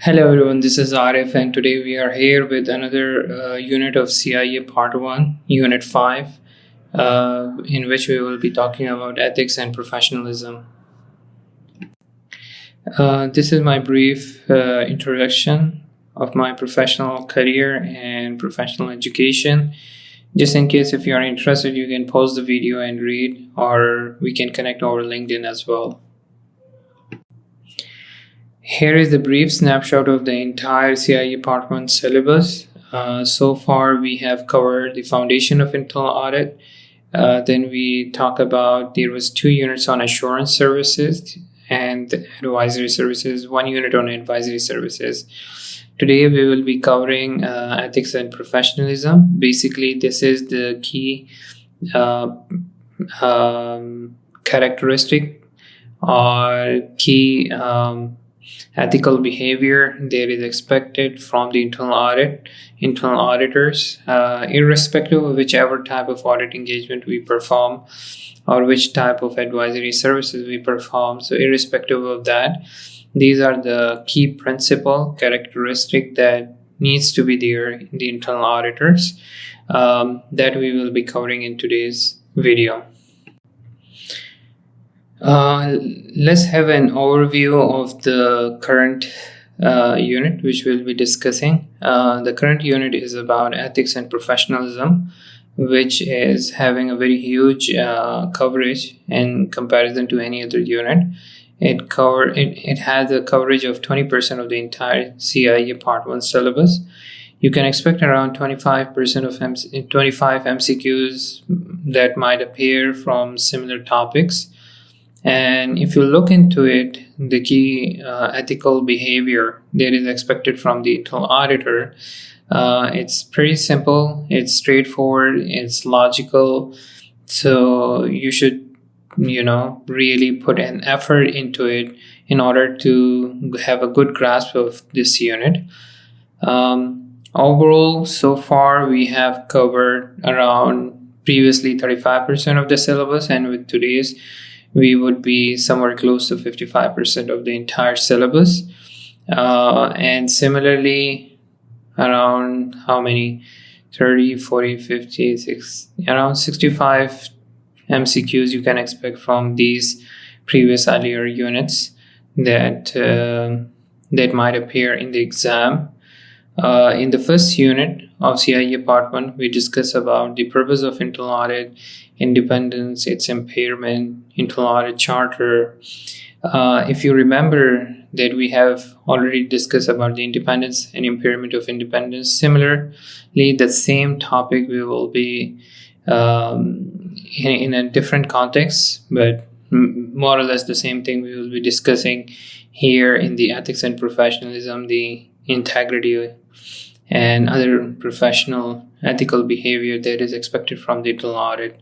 Hello everyone, this is Arif and today we are here with another unit of CIA Part 1, Unit 5, in which we will be talking about ethics and professionalism. This is my brief introduction of my professional career and professional education. Just in case if you are interested, you can pause the video and read, or we can connect over LinkedIn as well. Here is the brief snapshot of the entire CIE Part 1 syllabus. So far, we have covered the foundation of internal audit. Then we talk about there was 2 units on assurance services and advisory services, 1 unit on advisory services. Today, we will be covering ethics and professionalism. Basically, this is the key characteristic or key ethical behavior that is expected from the internal auditors, irrespective of whichever type of audit engagement we perform or which type of advisory services we perform. So irrespective of that, these are the key principal characteristic that needs to be there in the internal auditors that we will be covering in today's video. Let's have an overview of the current unit which we'll be discussing. The current unit is about ethics and professionalism, which is having a very huge coverage in comparison to any other unit. It has a coverage of 20% of the entire CIE Part 1 syllabus. You can expect around 25% of 25 MCQs that might appear from similar topics. And if you look into it, the key ethical behavior that is expected from the internal auditor, it's pretty simple, it's straightforward, it's logical. So you should, really put an effort into it in order to have a good grasp of this unit. Overall, so far we have covered around previously 35% of the syllabus, and with today's we would be somewhere close to 55% of the entire syllabus. And similarly, around how many? 30, 40, 50, 60, around 65 MCQs you can expect from these previous earlier units that might appear in the exam. In the first unit of CIE Part 1, we discuss about the purpose of internal audit, independence, its impairment, internal audit charter. If you remember that we have already discussed about the independence and impairment of independence. Similarly, the same topic we will be in a different context, but more or less the same thing we will be discussing here in the ethics and professionalism, the integrity and other professional ethical behavior that is expected from the internal audit.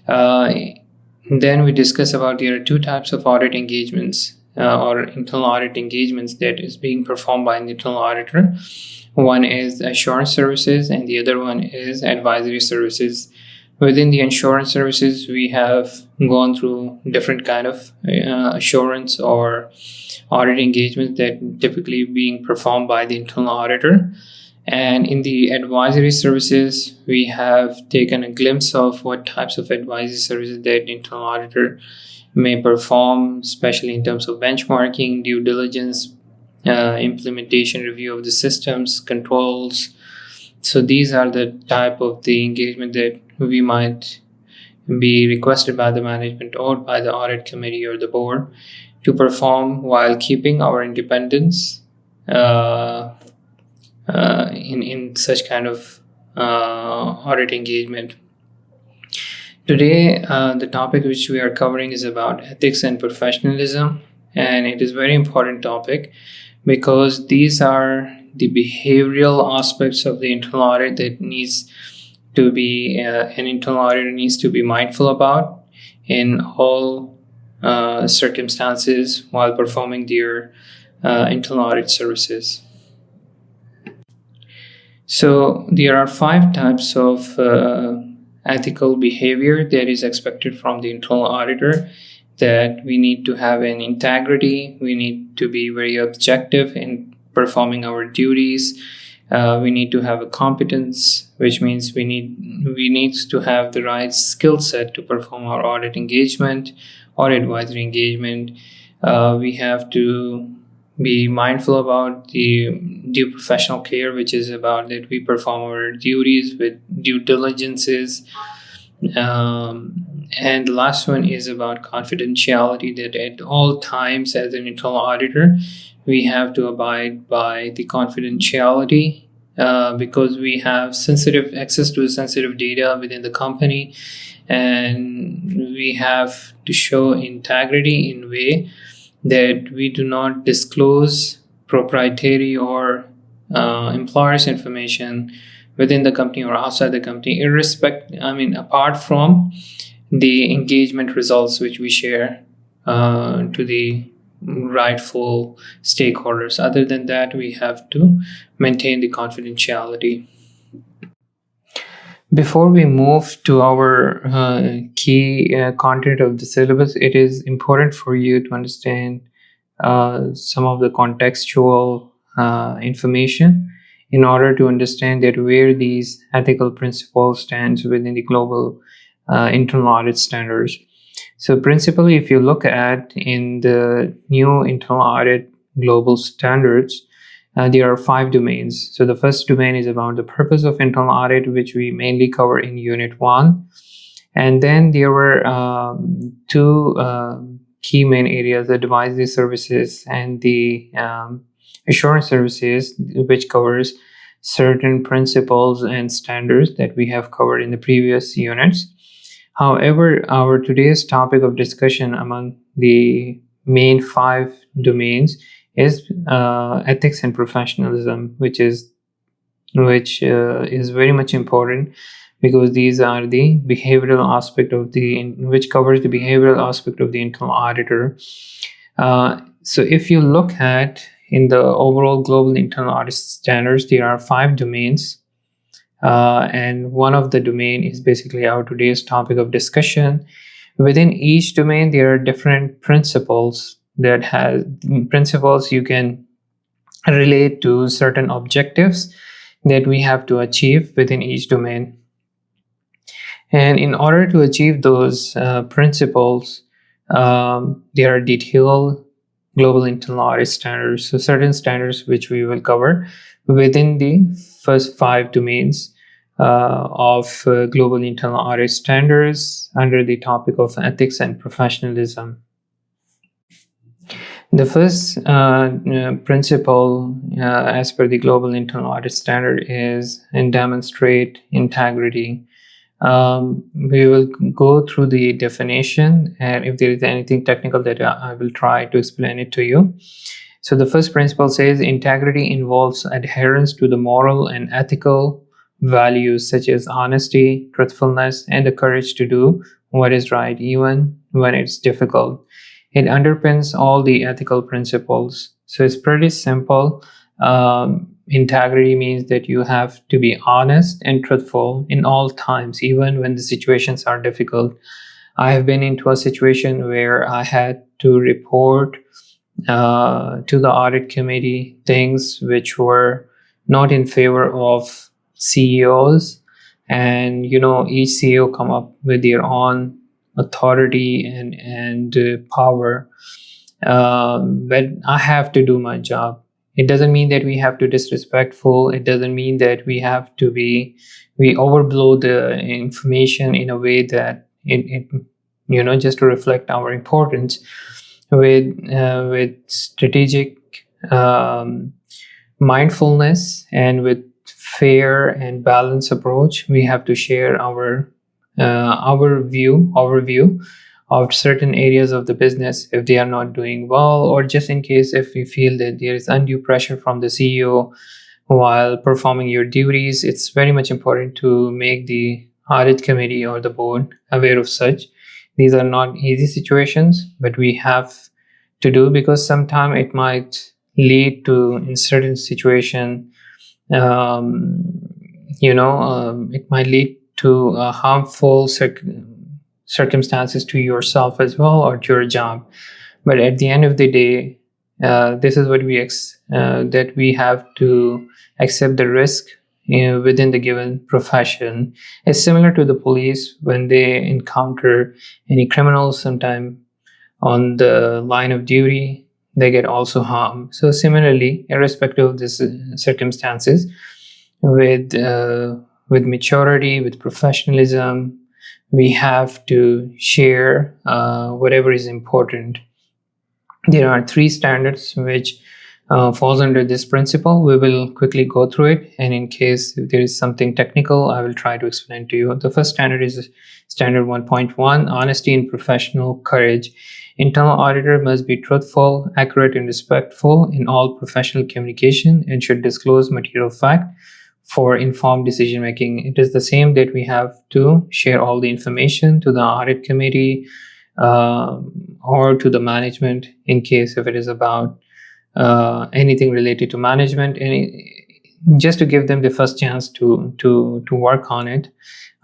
Then we discuss about there are 2 types of audit engagements or internal audit engagements that is being performed by an internal auditor. One is assurance services and the other one is advisory services. Within the insurance services, we have gone through different kind of assurance or audit engagements that typically being performed by the internal auditor. And in the advisory services, we have taken a glimpse of what types of advisory services that the internal auditor may perform, especially in terms of benchmarking, due diligence, implementation review of the systems, controls. So these are the type of the engagement that we might be requested by the management or by the audit committee or the board to perform while keeping our independence in such kind of audit engagement. Today, the topic which we are covering is about ethics and professionalism, and it is a very important topic because these are the behavioral aspects of the internal audit that needs to be an internal auditor needs to be mindful about in all circumstances while performing their internal audit services. So there are 5 types of ethical behavior that is expected from the internal auditor that we need to have an integrity, we need to be very objective in performing our duties. We need to have a competence, which means we need to have the right skill set to perform our audit engagement or advisory engagement. We have to be mindful about the due professional care, which is about that we perform our duties with due diligences. And the last one is about confidentiality, that at all times as an internal auditor, we have to abide by the confidentiality because we have sensitive access to sensitive data within the company, and we have to show integrity in a way that we do not disclose proprietary or employers' information within the company or outside the company, apart from the engagement results which we share to the rightful stakeholders. Other than that, we have to maintain the confidentiality. Before we move to our key content of the syllabus, it is important for you to understand some of the contextual information in order to understand that where these ethical principles stands within the global internal audit standards. So principally, if you look at in the new internal audit global standards, there are 5 domains. So the first domain is about the purpose of internal audit, which we mainly cover in Unit 1. And then there were 2 key main areas, the advisory services and the assurance services, which covers certain principles and standards that we have covered in the previous units. However, our today's topic of discussion among the main 5 domains is ethics and professionalism, which is very much important because these are the behavioral aspect of which covers the behavioral aspect of the internal auditor. So if you look at in the overall global internal audit standards, there are 5 domains. And one of the domain is basically our today's topic of discussion. Within each domain, there are different principles you can relate to certain objectives that we have to achieve within each domain. And in order to achieve those principles, there are detailed global internal audit standards. So certain standards which we will cover within the first 5 domains of global internal audit standards under the topic of ethics and professionalism. The first principle as per the global internal audit standard is and demonstrate integrity. We will go through the definition, and if there is anything technical that I will try to explain it to you. So the first principle says integrity involves adherence to the moral and ethical values such as honesty, truthfulness, and the courage to do what is right even when it's difficult. It underpins all the ethical principles. So it's pretty simple. Integrity means that you have to be honest and truthful in all times, even when the situations are difficult. I have been into a situation where I had to report to the audit committee things which were not in favor of CEOs, and each CEO come up with their own authority and power, but I have to do my job. It doesn't mean that we have to disrespectful. It doesn't mean that we overblow the information in a way that it just to reflect our importance. With strategic mindfulness and with fair and balanced approach, we have to share our overview of certain areas of the business if they are not doing well, or just in case if we feel that there is undue pressure from the CEO while performing your duties. It's very much important to make the audit committee or the board aware of such. These are not easy situations, but we have to do, because sometimes it might lead to, in certain situation, it might lead to harmful circumstances to yourself as well or to your job. But at the end of the day, This is what that we have to accept the risk within the given profession. It's similar to the police when they encounter any criminals sometime on the line of duty, they get also harmed. So similarly, irrespective of these circumstances, with maturity, with professionalism, we have to share whatever is important. There are three standards which falls under this principle. We will quickly go through it, and in case if there is something technical, I will try to explain to you. The first standard is standard 1.1, honesty and professional courage. Internal auditor must be truthful, accurate, and respectful in all professional communication and should disclose material fact for informed decision making. It is the same that we have to share all the information to the audit committee or to the management in case if it is about anything related to management, just to give them the first chance to work on it.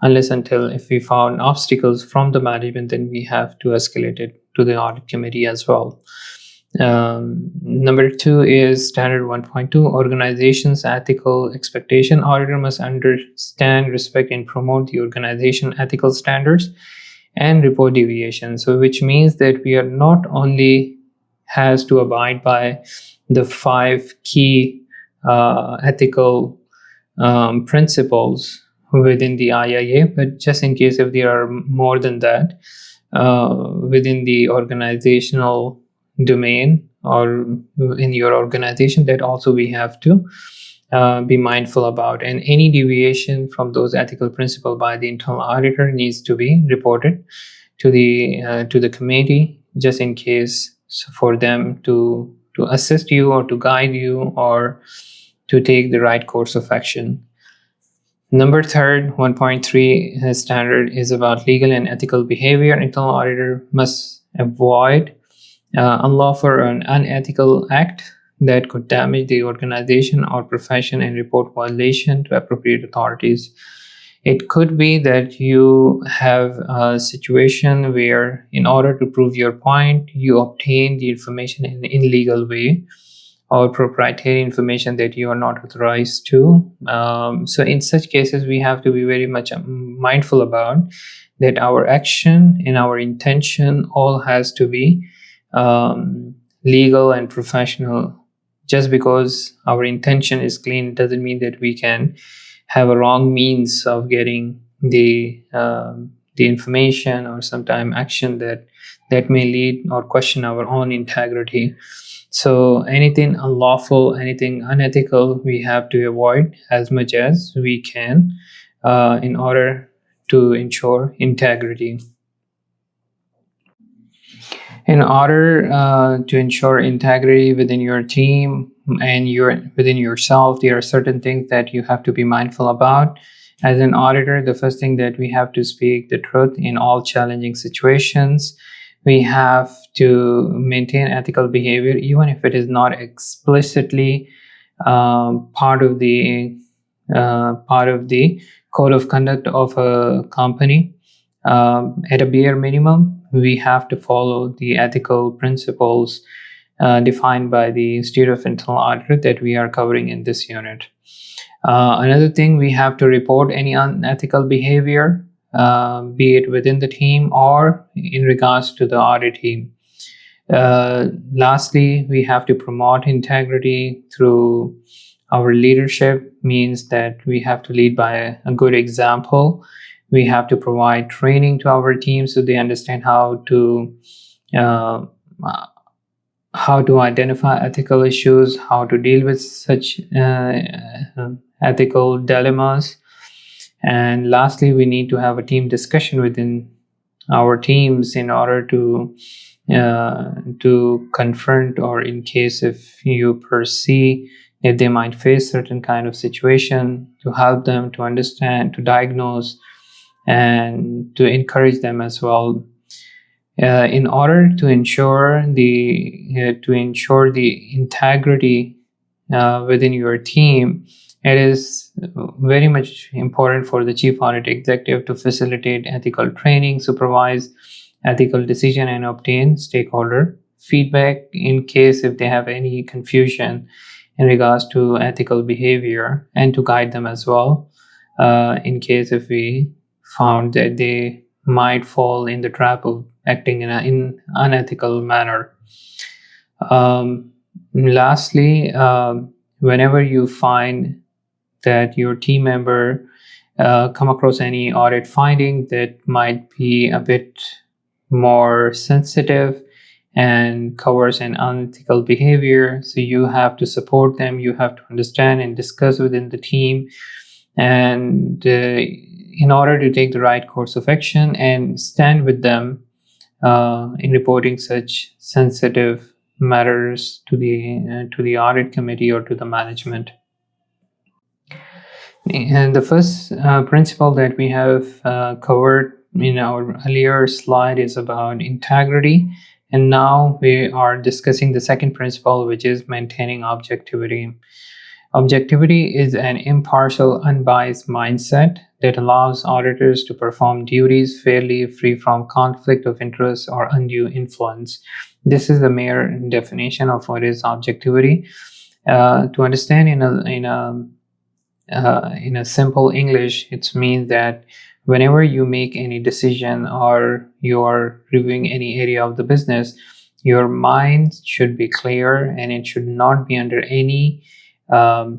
Unless until if we found obstacles from the management, then we have to escalate it to the audit committee as well. Number 2 is standard 1.2, organization's ethical expectation. Auditor must understand, respect, and promote the organization ethical standards and report deviation. So which means that we are not only has to abide by the 5 key ethical principles within the IIA, but just in case if there are more than that within the organizational domain or in your organization, that also we have to be mindful about. And any deviation from those ethical principles by the internal auditor needs to be reported to the committee, just in case for them to assist you or to guide you or to take the right course of action. Number 3, 1.3 standard is about legal and ethical behavior. Internal auditor must avoid unlawful or unethical act that could damage the organization or profession and report violation to appropriate authorities. It could be that you have a situation where in order to prove your point, you obtain the information in an illegal way or proprietary information that you are not authorized to. So in such cases, we have to be very much mindful about that our action and our intention all has to be legal and professional. Just because our intention is clean doesn't mean that we can have a wrong means of getting the information or sometime action that may lead or question our own integrity. So anything unlawful, anything unethical, we have to avoid as much as we can in order to ensure integrity. In order to ensure integrity within your team and within yourself, there are certain things that you have to be mindful about. As an auditor, the first thing that we have to speak the truth in all challenging situations. We have to maintain ethical behavior, even if it is not explicitly part of the code of conduct of a company. At a bare minimum, we have to follow the ethical principles defined by the Institute of Internal Audit that we are covering in this unit. Another thing, we have to report any unethical behavior, be it within the team or in regards to the audit team. Lastly, we have to promote integrity through our leadership, means that we have to lead by a good example. We have to provide training to our team so they understand how to identify ethical issues, how to deal with such ethical dilemmas. And lastly, we need to have a team discussion within our teams in order to confront, or in case if you perceive if they might face certain kind of situation, to help them to understand, to diagnose, and to encourage them as well. In order to ensure the integrity within your team, it is very much important for the chief audit executive to facilitate ethical training, supervise ethical decision, and obtain stakeholder feedback in case if they have any confusion in regards to ethical behavior, and to guide them as well in case if we found that they might fall in the trap of acting in an unethical manner. Lastly, whenever you find that your team member come across any audit finding that might be a bit more sensitive and covers an unethical behavior, so you have to support them, you have to understand and discuss within the team, and in order to take the right course of action and stand with them in reporting such sensitive matters to the audit committee or to the management. And the first principle that we have covered in our earlier slide is about integrity. And now we are discussing the second principle, which is maintaining objectivity. Objectivity is an impartial, unbiased mindset that allows auditors to perform duties fairly, free from conflict of interest or undue influence. This is the mere definition of what is objectivity. To understand in a simple English, it means that whenever you make any decision or you are reviewing any area of the business, your mind should be clear and it should not be under any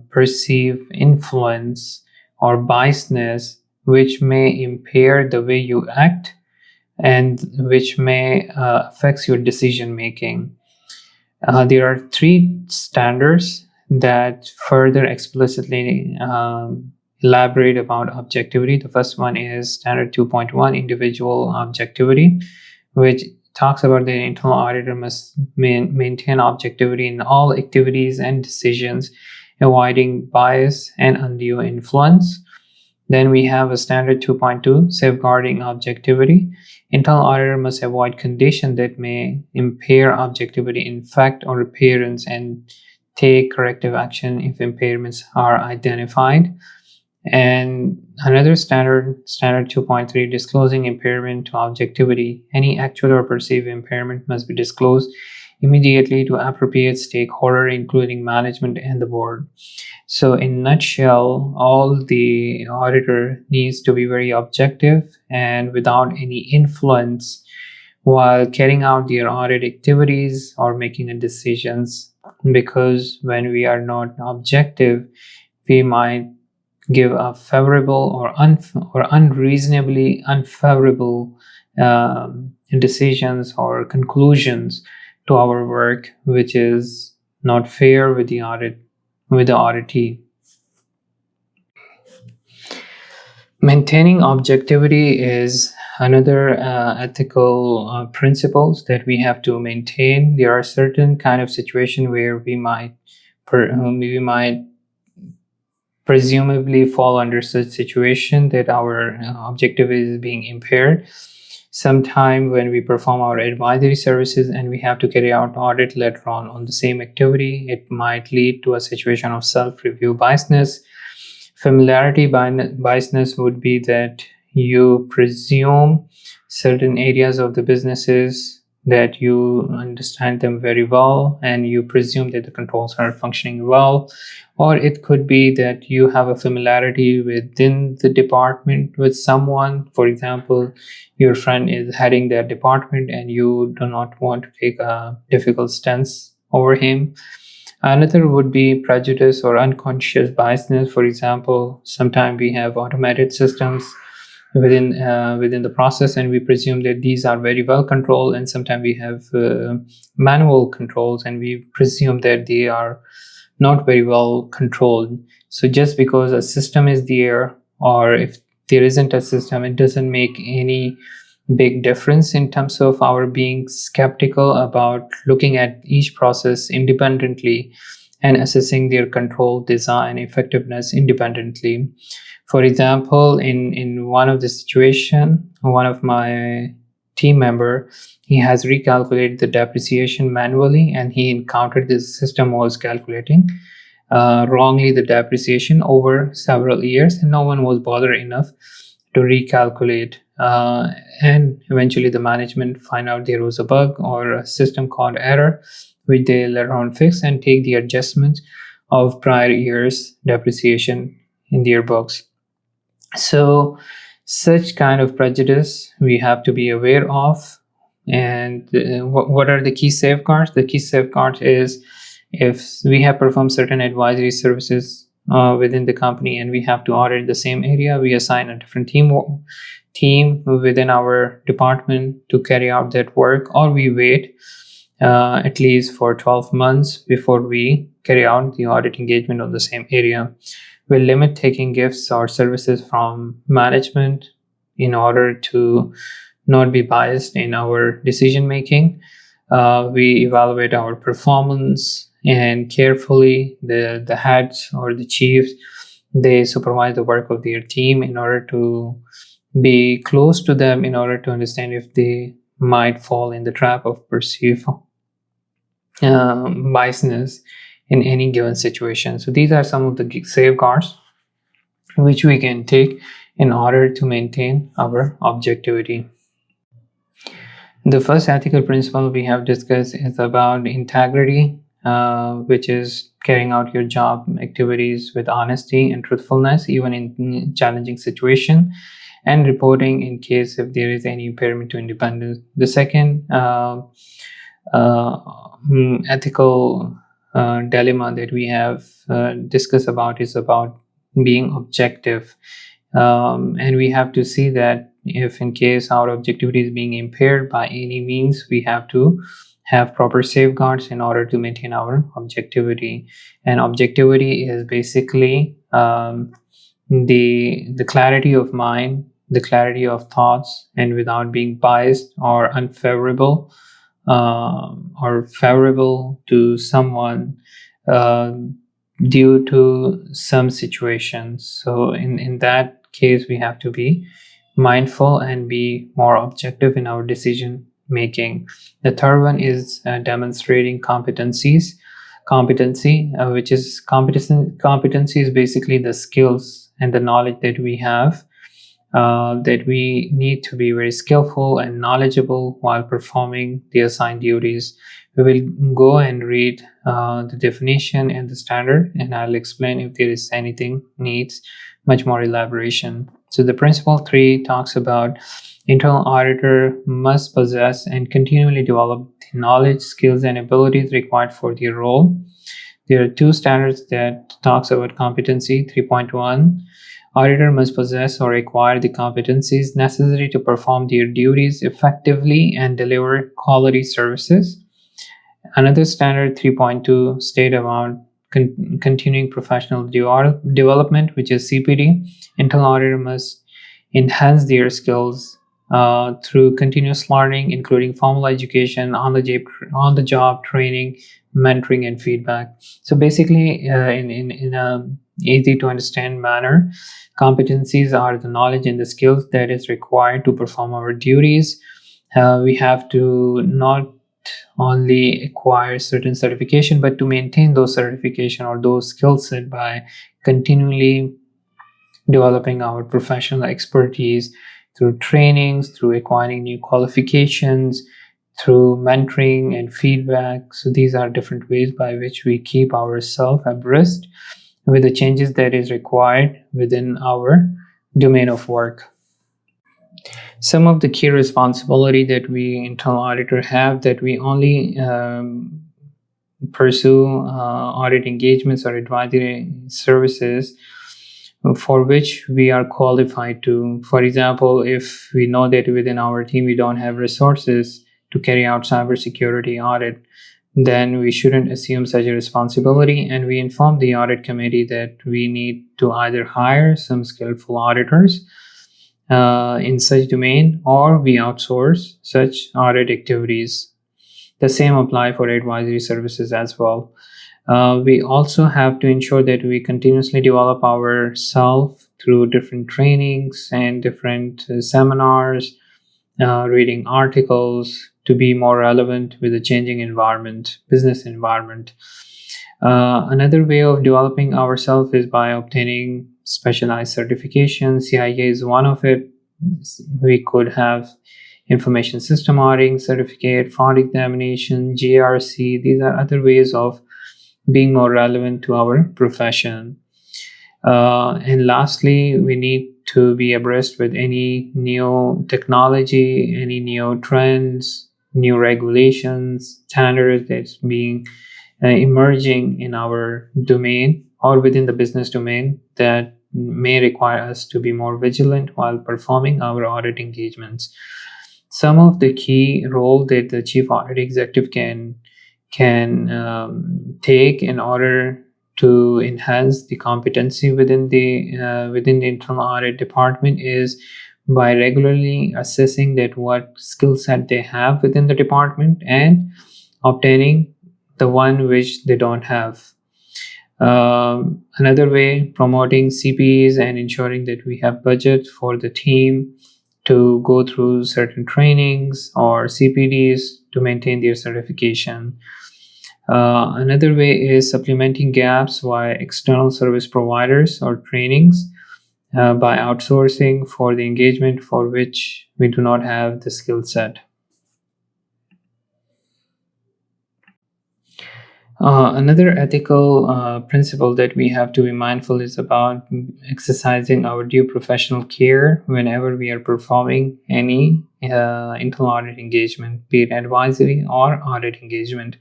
perceived influence or biasness which may impair the way you act and which may affect your decision making. There are three standards that further explicitly elaborate about objectivity. The first one is standard 2.1, individual objectivity, which talks about the internal auditor must maintain objectivity in all activities and decisions, avoiding bias and undue influence. Then we have a standard 2.2, safeguarding objectivity. Internal auditor must avoid conditions that may impair objectivity in fact or appearance and take corrective action if impairments are identified. And another standard 2.3, disclosing impairment to objectivity. Any actual or perceived impairment must be disclosed immediately to appropriate stakeholder, including management and the board. So in a nutshell, all the auditor needs to be very objective and without any influence while carrying out their audit activities or making decisions, because when we are not objective, we might give a favorable or unreasonably unfavorable decisions or conclusions to our work, which is not fair with the auditee. Maintaining objectivity is another ethical principles that we have to maintain. There are certain kind of situation where we might presumably fall under such situation that our objective is being impaired. Sometime when we perform our advisory services and we have to carry out audit later on the same activity, it might lead to a situation of self-review biasness. Familiarity biasness would be that you presume certain areas of the businesses that you understand them very well and you presume that the controls are functioning well. Or it could be that you have a familiarity within the department with someone. For example, your friend is heading that department and you do not want to take a difficult stance over him. Another would be prejudice or unconscious biasness. For example, sometimes we have automated systems within the process and we presume that these are very well controlled, and sometimes we have manual controls and we presume that they are not very well controlled. So just because a system is there, or if there isn't a system, it doesn't make any big difference in terms of our being skeptical about looking at each process independently and assessing their control, design, effectiveness independently. For example, in one of the situation, one of my team member, he has recalculated the depreciation manually and he encountered this system was calculating wrongly the depreciation over several years, and no one was bothered enough to recalculate and eventually the management find out there was a bug or a system called error, which they later on fix and take the adjustments of prior years depreciation in their books. So such kind of prejudice we have to be aware of. And what are the key safeguards? The key safeguard is, if we have performed certain advisory services within the company and we have to audit the same area, we assign a different team within our department to carry out that work, or we wait at least for 12 months before we carry out the audit engagement on the same area. We'll limit taking gifts or services from management in order to not be biased in our decision making. We evaluate our performance, and carefully the heads or the chiefs, they supervise the work of their team in order to be close to them, in order to understand if they might fall in the trap of perceived biasness in any given situation. So these are some of the safeguards which we can take in order to maintain our objectivity. The first ethical principle we have discussed is about integrity, which is carrying out your job activities with honesty and truthfulness, even in challenging situation, and reporting in case if there is any impairment to independence. The second ethical dilemma that we have discussed about is about being objective, and we have to see that if in case our objectivity is being impaired by any means, we have to have proper safeguards in order to maintain our objectivity. And objectivity is basically the clarity of mind, the clarity of thoughts, and without being biased or unfavorable or favorable to someone due to some situations. So in that case, we have to be mindful and be more objective in our decision making. The third one is demonstrating competency, which is competency is basically the skills and the knowledge that we have, that we need to be very skillful and knowledgeable while performing the assigned duties. We will go and read the definition and the standard, and I'll explain if there is anything needs much more elaboration. So the principle 3 talks about internal auditor must possess and continually develop the knowledge, skills, and abilities required for their role. There are 2 standards that talks about competency. 3.1, auditor must possess or acquire the competencies necessary to perform their duties effectively and deliver quality services. Another standard, 3.2, state about continuing professional development, which is CPD. Internal auditor must enhance their skills through continuous learning, including formal education, on the job training, mentoring, and feedback. So basically, in a easy to understand manner, competencies are the knowledge and the skills that is required to perform our duties. We have to not only acquire certain certification, but to maintain those certification or those skill set by continually developing our professional expertise through trainings, through acquiring new qualifications, through mentoring and feedback. So these are different ways by which we keep ourselves abreast with the changes that is required within our domain of work. Some of the key responsibility that we internal auditor have, that we only pursue audit engagements or advisory services for which we are qualified to. For example, if we know that within our team we don't have resources to carry out cybersecurity audit, then we shouldn't assume such a responsibility, and we inform the audit committee that we need to either hire some skillful auditors in such domain, or we outsource such audit activities. The same apply for advisory services as well. We also have to ensure that we continuously develop ourselves through different trainings and different seminars, reading articles to be more relevant with the changing environment, business environment. Another way of developing ourselves is by obtaining specialized certifications. CIA is one of it. we could have information system auditing certificate, fraud examination, GRC. These are other ways of being more relevant to our profession. And lastly, we need to be abreast with any new technology, any new trends, new regulations, standards that's being emerging in our domain or within the business domain that may require us to be more vigilant while performing our audit engagements. Some of the key role that the chief audit executive can take in order to enhance the competency within the internal audit department is by regularly assessing that what skill set they have within the department and obtaining the one which they don't have. Another way, promoting CPEs and ensuring that we have budget for the team to go through certain trainings or CPDs to maintain their certification. Another way is supplementing gaps via external service providers or trainings by outsourcing for the engagement for which we do not have the skill set. Another ethical principle that we have to be mindful is about exercising our due professional care whenever we are performing any internal audit engagement, be it advisory or audit engagement.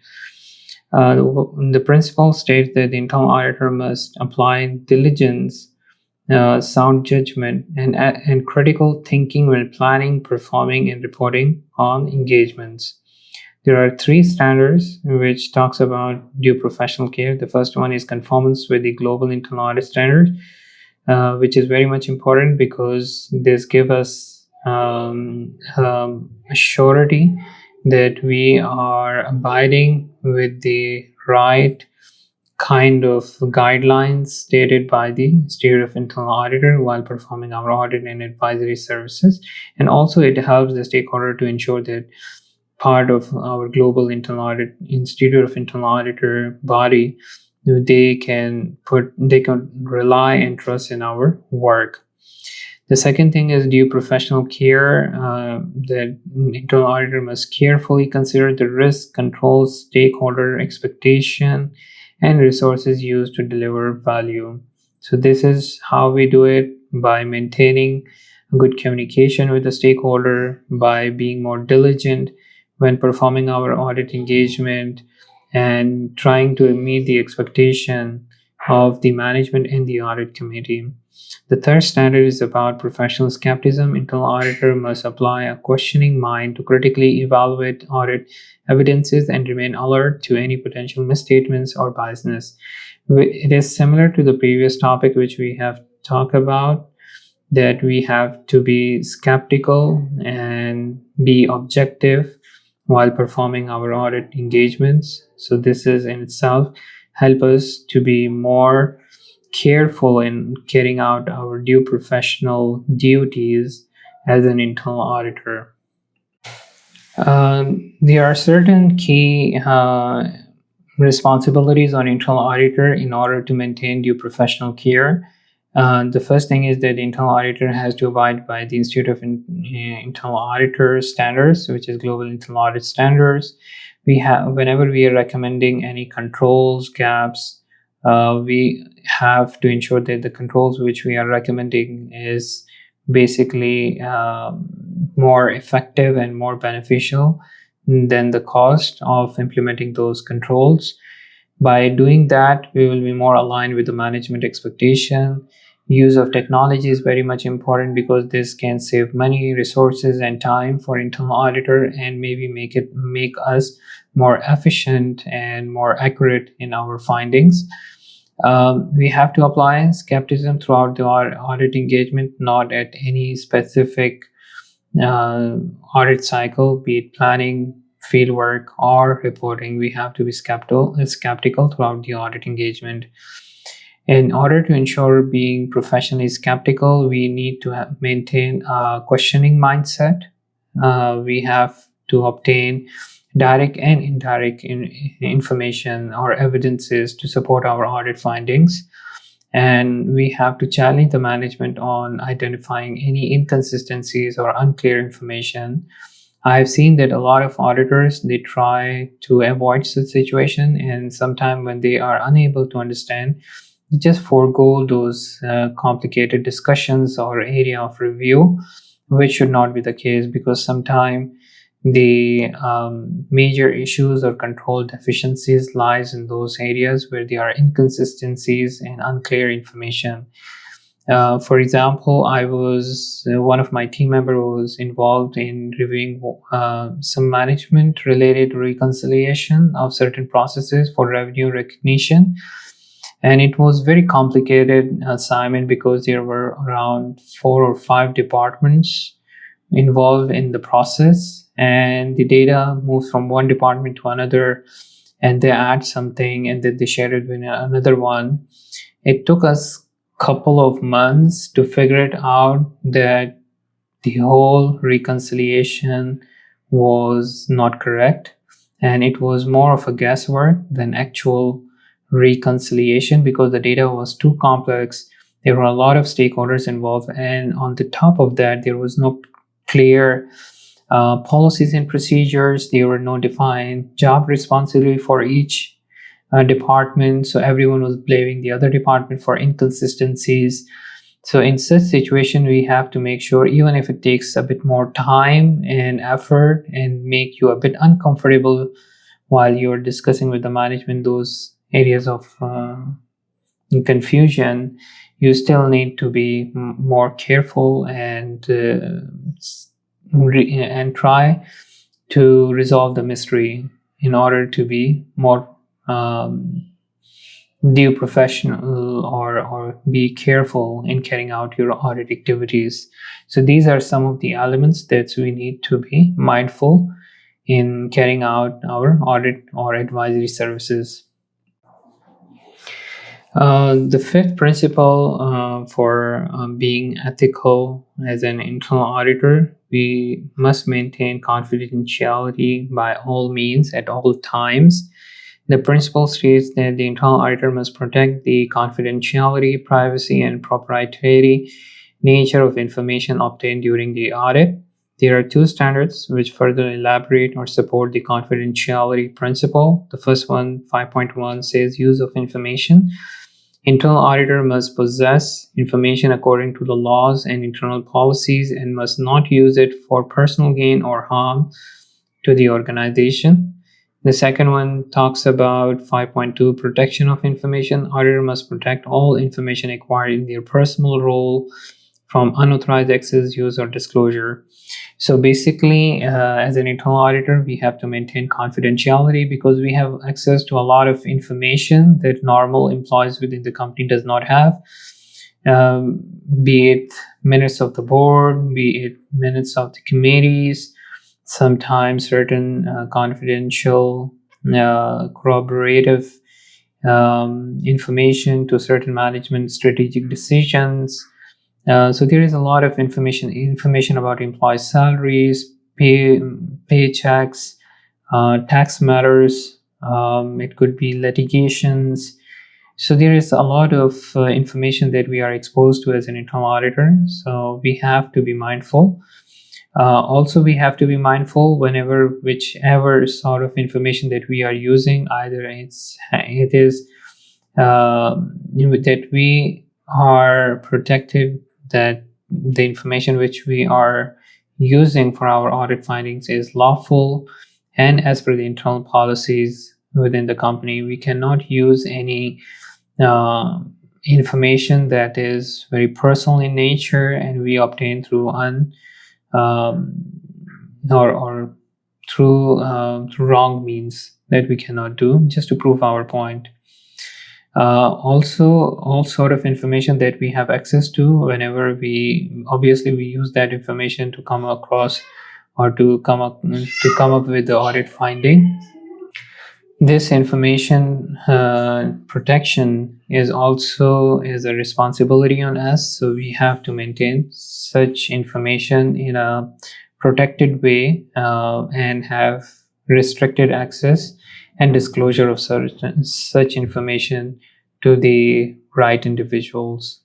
The principle states that the internal auditor must apply diligence, sound judgment, and critical thinking when planning, performing, and reporting on engagements. There are 3 standards which talks about due professional care. The first one is conformance with the global internal audit standard, which is very much important because this gives us a surety that we are abiding with the right kind of guidelines stated by the Institute of Internal Auditor while performing our audit and advisory services. And also it helps the stakeholder to ensure that part of our global internal audit Institute of Internal Auditor body, they can rely and trust in our work. The second thing is due professional care. The internal auditor must carefully consider the risk, controls, stakeholder expectation, and resources used to deliver value. So this is how we do it, by maintaining good communication with the stakeholder, by being more diligent when performing our audit engagement, and trying to meet the expectation of the management and the audit committee. The third standard is about professional skepticism. Internal auditor must apply a questioning mind to critically evaluate audit evidences and remain alert to any potential misstatements or biasness. It is similar to the previous topic which we have talked about, that we have to be skeptical and be objective while performing our audit engagements. So this is in itself help us to be more careful in carrying out our due professional duties as an internal auditor. There are certain key responsibilities on internal auditor in order to maintain due professional care. The first thing is that the internal auditor has to abide by the Institute of Internal Auditor standards, which is Global Internal Audit Standards. Whenever we are recommending any controls, gaps, we have to ensure that the controls which we are recommending is basically more effective and more beneficial than the cost of implementing those controls. By doing that, we will be more aligned with the management expectation. Use of technology is very much important because this can save money, resources, and time for internal auditor, and maybe make us more efficient and more accurate in our findings. We have to apply skepticism throughout the audit engagement, not at any specific audit cycle, be it planning, fieldwork, or reporting. We have to be skeptical throughout the audit engagement. In order to ensure being professionally skeptical, we need to maintain a questioning mindset. We have to obtain direct and indirect information or evidences to support our audit findings. and we have to challenge the management on identifying any inconsistencies or unclear information. I've seen that a lot of auditors, they try to avoid such situation, and sometimes when they are unable to understand, they just forego those complicated discussions or area of review, which should not be the case, because sometimes the major issues or control deficiencies lies in those areas where there are inconsistencies and unclear information. For example, I was one of my team member was involved in reviewing some management related reconciliation of certain processes for revenue recognition, and it was very complicated assignment because there were around 4 or 5 departments involved in the process, and the data moves from one department to another, and they add something and then they share it with another one. It took us couple of months to figure it out that the whole reconciliation was not correct, and it was more of a guesswork than actual reconciliation because the data was too complex. There were a lot of stakeholders involved, and on the top of that, there was no clear policies and procedures. There were no defined job responsibility for each department, so everyone was blaming the other department for inconsistencies. So in such situation, we have to make sure, even if it takes a bit more time and effort and make you a bit uncomfortable while you're discussing with the management those areas of confusion, you still need to be more careful and try to resolve the mystery in order to be more do professional or be careful in carrying out your audit activities. So these are some of the elements that we need to be mindful in carrying out our audit or advisory services. The fifth principle for being ethical as an internal auditor, we must maintain confidentiality by all means at all times. The principle states that the internal auditor must protect the confidentiality, privacy, and proprietary nature of information obtained during the audit. There are 2 standards which further elaborate or support the confidentiality principle. The first one, 5.1, says use of information. Internal auditor must possess information according to the laws and internal policies and must not use it for personal gain or harm to the organization. The second one talks about 5.2, protection of information. Auditor must protect all information acquired in their personal role from unauthorized access, use, or disclosure. So basically, as an internal auditor, we have to maintain confidentiality because we have access to a lot of information that normal employees within the company does not have, be it minutes of the board, be it minutes of the committees, sometimes certain confidential corroborative information to certain management strategic decisions. So there is a lot of information about employee salaries, paychecks, tax matters. It could be litigations. So there is a lot of information that we are exposed to as an internal auditor. So we have to be mindful. Also, we have to be mindful whichever sort of information that we are using, either it is that we are protected, that the information which we are using for our audit findings is lawful and as per the internal policies within the company. We cannot use any information that is very personal in nature and we obtain through or through wrong means, that we cannot do just to prove our point. Also, all sort of information that we have access to, whenever we use that information to come across or to come up with the audit finding. This information protection is a responsibility on us, so we have to maintain such information in a protected way and have restricted access and disclosure of such information to the right individuals.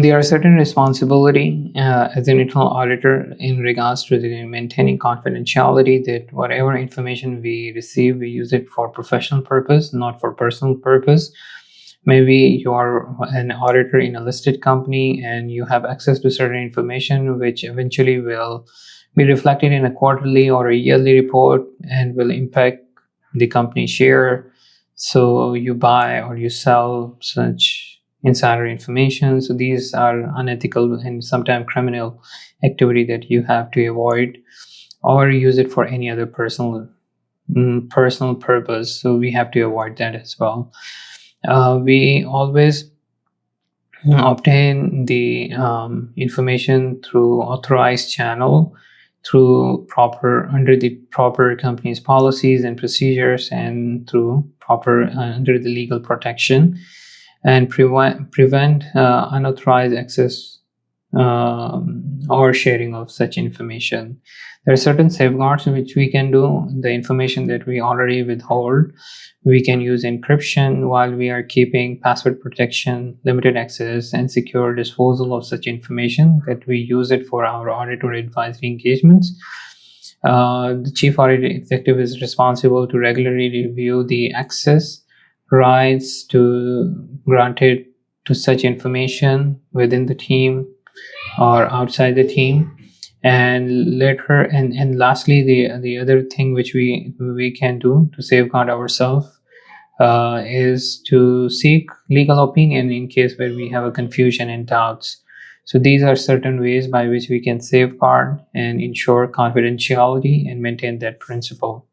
There are certain responsibility as an internal auditor in regards to the maintaining confidentiality, that whatever information we receive, we use it for professional purpose, not for personal purpose. Maybe you're an auditor in a listed company and you have access to certain information which eventually will be reflected in a quarterly or a yearly report and will impact the company share. So you buy or you sell such insider information. So these are unethical and sometimes criminal activity that you have to avoid, or use it for any other personal purpose. So we have to avoid that as well. We always obtain the information through authorized channel, through proper under the proper company's policies and procedures, and through proper under the legal protection, and prevent unauthorized access or sharing of such information. There are certain safeguards which we can do. The information that we already withhold, we can use encryption while we are keeping password protection, limited access, and secure disposal of such information, that we use it for our audit or advisory engagements. The chief audit executive is responsible to regularly review the access rights to granted to such information within the team or outside the team. And later and lastly, the other thing which we can do to safeguard ourselves is to seek legal opinion in case where we have a confusion and doubts. So these are certain ways by which we can safeguard and ensure confidentiality and maintain that principle.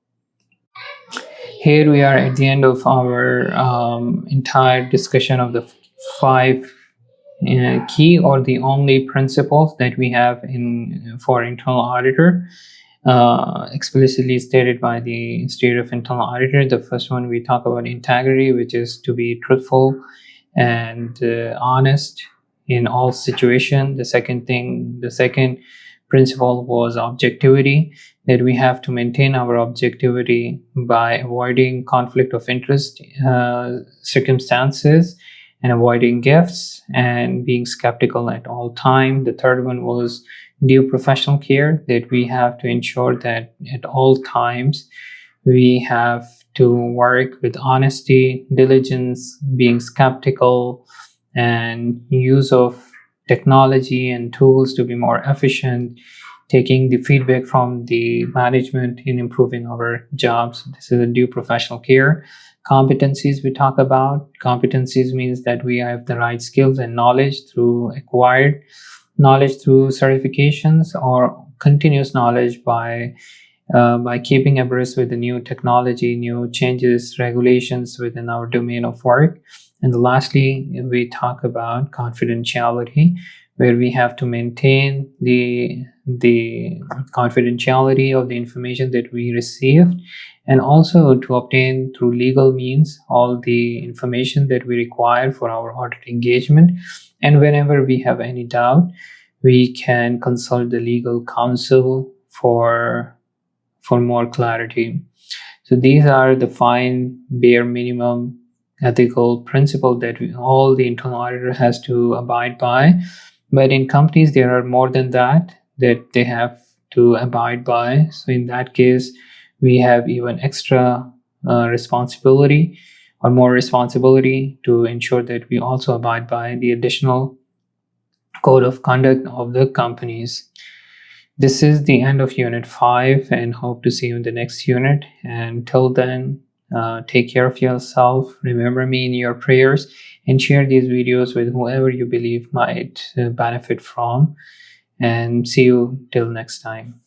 Here we are at the end of our entire discussion of the five key or the only principles that we have for internal auditor, explicitly stated by the Institute of Internal Auditor. The first one, we talk about integrity, which is to be truthful and honest in all situations. The second principle was objectivity, that we have to maintain our objectivity by avoiding conflict of interest circumstances and avoiding gifts and being skeptical at all time. The third one was due professional care, that we have to ensure that at all times we have to work with honesty, diligence, being skeptical, and use of technology and tools to be more efficient, taking the feedback from the management in improving our jobs. This is a due professional care. Competencies we talk about. Competencies means that we have the right skills and knowledge through acquired knowledge through certifications or continuous knowledge by keeping abreast with the new technology, new changes, regulations within our domain of work. And lastly, we talk about confidentiality, where we have to maintain the confidentiality of the information that we received, and also to obtain through legal means all the information that we require for our audit engagement. And whenever we have any doubt, we can consult the legal counsel for more clarity. So these are the fine bare minimum ethical principle that all the internal auditor has to abide by. But in companies, there are more than that they have to abide by. So in that case, we have even extra responsibility or more responsibility to ensure that we also abide by the additional code of conduct of the companies. This is the end of Unit 5, and hope to see you in the next unit. And till then, take care of yourself. Remember me in your prayers, and share these videos with whoever you believe might benefit from. And see you till next time.